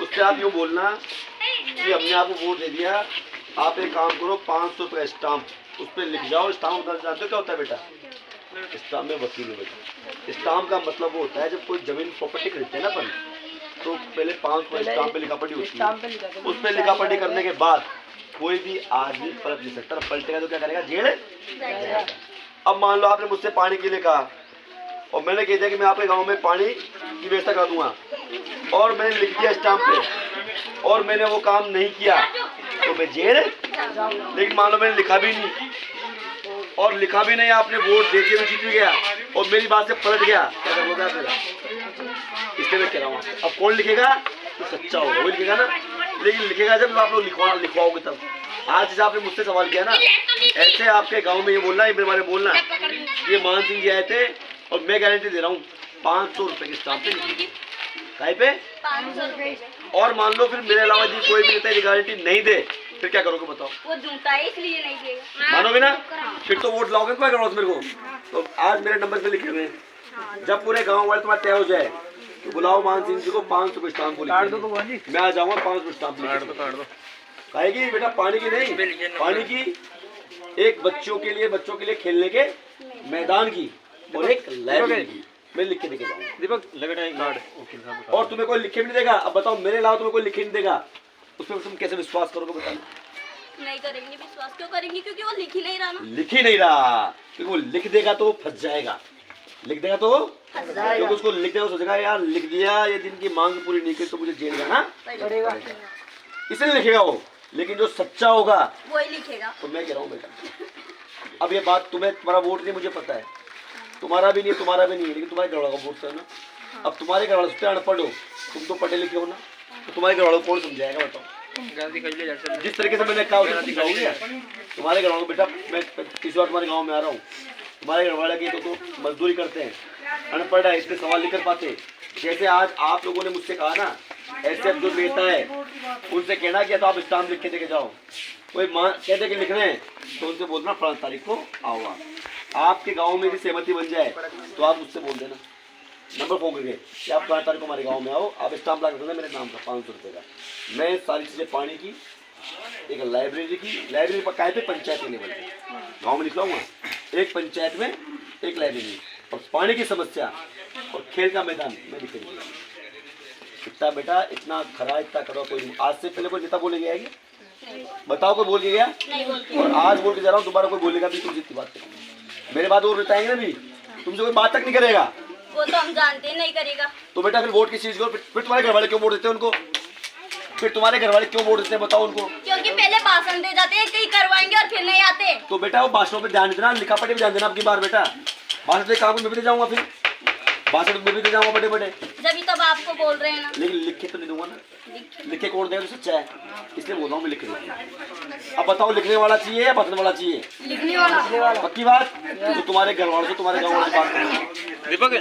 उससे आप यूँ बोलना कि हमने आपको वोट दे दिया, आप एक काम करो 500 रुपये स्टाम्प उस पर लिख जाओ। स्टाम्प जानते हो क्या होता है बेटा? स्टाम्प में वकील हो बेटा। स्टाम्प का मतलब वो होता है जब कोई जमीन प्रॉपर्टी खरीदते हैं ना अपन, तो पहले 500 स्टाम्प पे लिखा पढ़ी होती है। उस पर लिखा पढ़ी करने के बाद कोई भी आदमी पलट नहीं सकता। पलटेगा तो क्या करेगा? जेल। अब मान लो आपने मुझसे पानी के लिए कहा और मैंने कह दिया कि मैं आपके गांव में पानी की व्यवस्था कर दूंगा, और मैंने लिख दिया स्टाम्प पे और मैंने वो काम नहीं किया तो मैं जेल। लेकिन मान लो मैंने लिखा भी नहीं और लिखा भी नहीं, आपने वोट दे के भी जीत गया और मेरी बात से पलट गया, क्या करोगे आप? इसलिए मैं कह रहा हूँ अब कौन लिखेगा तो सच्चा होगा वही लिखेगा ना। लेकिन लिखेगा जब आप लोग लिखवाओगे तब। आज जैसे आपने मुझसे सवाल किया ना, ऐसे आपके गांव में ये बोलना, ये मेरे बारे में बोलना, ये मान सिंह जी आए थे और मैं गारंटी दे रहा हूँ 500 रुपये की स्टाम्प पे काहे पे 500 रुपये। और मान लो फिर मेरे अलावा जी कोई भी नेता गारंटी नहीं दे, फिर क्या करोगे बताओ? वो झूठा है इसलिए नहीं देगा। मानोगे ना? फिर तो वोट लाओगे क्या करोगे मेरे को? तो आज मेरे नंबर पे लिखे हुए हैं, जब पूरे गांव वाले तुम्हारा तय हो जाए तो बुलाओ मान सिंह जी को 500 रुपये स्टाम्प को काट दो तो मैं आ जाऊंगा 500 रुपये स्टाम्प काट दो। कहेगी बेटा पानी की नहीं, पानी की एक बच्चों के लिए खेलने के मैदान की और एक लाइब्रेरी की मैं लिख के देके जाऊंगा। दीपक लगेगा एक कार्ड और तुम्हें कोई लिखे भी नहीं देगा। अब बताओ मेरे अलावा तुम्हें कोई लिखे नहीं देगा, उस पर तुम कैसे विश्वास करोगे बताओ? नहीं करेंगे विश्वास। क्यों करेंगे? क्योंकि वो लिख ही नहीं रहा ना। लिख ही नहीं रहा, क्योंकि वो लिख देगा तो फंस जाएगा। लिख देगा तो क्योंकि उसको लिख देगा, सोचेगा यार लिख दिया, ये दिन की मांग पूरी नहीं की तो मुझे जेल जाना पड़ेगा, इसलिए लिखेगा वो। लेकिन जो सच्चा होगा वही लिखेगा। तो मैं कह रहा हूँ बेटा, अब ये बात तुम्हारा वोट नहीं मुझे पता है, तुम्हारा भी नहीं है, लेकिन तुम्हारे घर वालों का वोट है ना। अब तुम्हारे घर वाले अनपढ़ हो, तुम तो पढ़े लिखे हो ना, तो तुम्हारे घर वालों को कौन समझाएगा बताओ? जिस तरीके से मैंने कहा उसे सिखाओगे। तुम्हारे घर वालों को बेटा मैं इस बार तुम्हारे गाँव में आ रहा हूँ, तुम्हारे घर वाले की तो मजदूरी करते हैं, अनपढ़ है, इसलिए सवाल नहीं कर पाते। जैसे आज आप लोगों ने मुझसे कहा ना, ऐसे अब जो नेता है उनसे कहना कि तो आप स्टाम्प लिख के देके जाओ। कोई कहते कि लिखने हैं तो उनसे बोलना 5 तारीख को आओ। आपके गांव में भी सहमति बन जाए तो आप मुझसे बोल देना, नंबर फोन करके कि आप 5 तारीख को हमारे गांव में आओ, आप स्टाम्प ला कर देना मेरे नाम का 500 रुपये का। मैं सारी चीज़ें पानी की, एक लाइब्रेरी पर काय पे पंचायत लेवल पे गाँव में निकलाऊंगा, एक पंचायत में एक लाइब्रेरी और पानी की समस्या और खेल का मैदान मैं लिख के इतना बेटा, इतना खरा, इतना करो। कोई आज से पहले कोई नेता बोले गया है? बताओ कोई बोल के गया? और आज बोल के जा रहा हूँ, दोबारा कोई बोलेगा भी तुम जितनी बात करेंगे मेरे बाद वो बताएंगे ना भी, तुमसे कोई बात तक नहीं करेगा। वो तो हम जानते हैं नहीं करेगा। तो बेटा फिर वोट किस चीज को? फिर तुम्हारे घर वाले क्यों वोट देते हैं उनको? फिर तुम्हारे घर वाले क्यों वोट देते हैं बताओ उनको? क्योंकि पहले भाषण दे जाते हैं, कहीं करवाएंगे और फिर नहीं आते। तो बेटा वो भाषणों पे ध्यान देना, लिखा पढ़े भी ध्यान देना। आपकी बार बेटा भाषण से काम मैं भी दे जाऊंगा, फिर भाषण में भी दे जाऊंगा बड़े। जब तब आपको बोल रहे हैं ना। लेकिन लिखे तो नहीं दूंगा ना, लिखे कौन देगा जो सच्चा है, इसलिए बोल रहा हूँ मैं लिख दूंगा। अब बताओ लिखने वाला चाहिए या बतने वाला चाहिए? लिखने वाला। पक्की बात? तो तुम्हारे घर वालों से, तुम्हारे गाँव वालों से बात करेंगे। दीपक